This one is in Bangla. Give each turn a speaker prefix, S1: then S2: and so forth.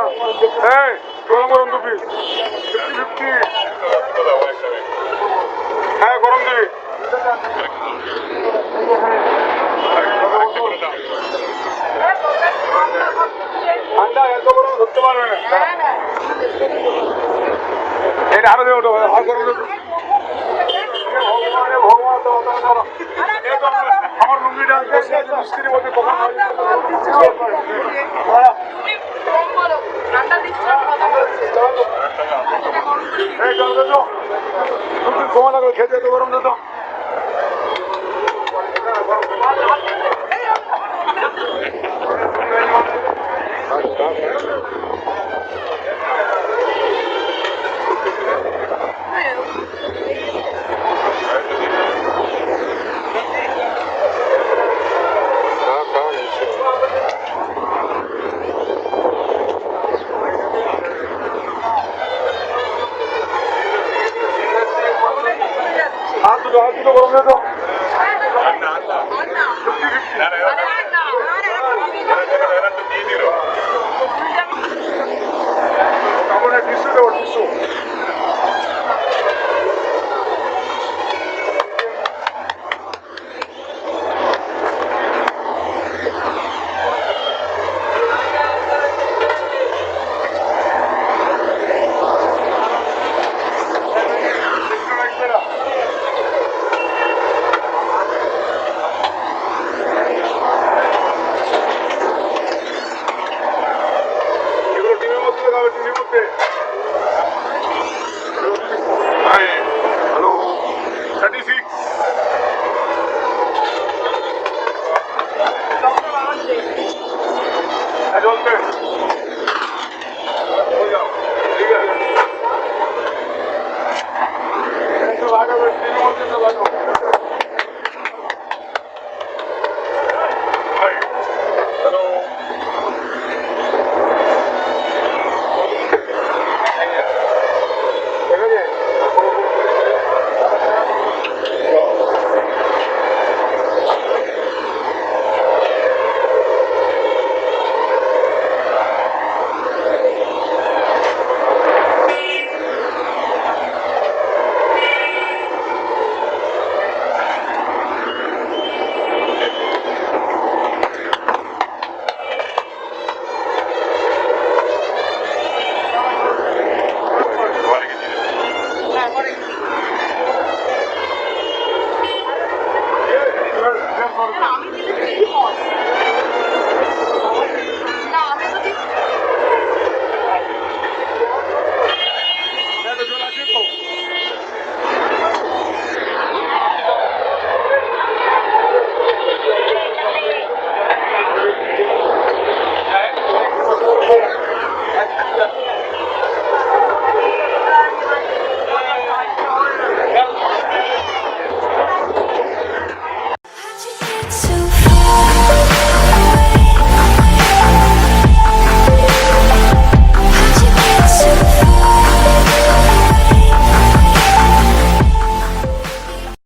S1: এই গরম গরম দুপি 50-50 হ্যাঁ গরম দিবি ঠান্ডা এত গরম ধরতে পারবে না এটা আরো দেবো আর গরম দেবো ভগবান আমার লুঙ্গিটা মিস্ত্রির মধ্যে কখন এই জল দে তো দুদিন সময় লাগবে খেতে তো গরম দে তো হাত দুটো গরম দে তো টিস্যু দেবো টিস্যু টিমের মধ্যে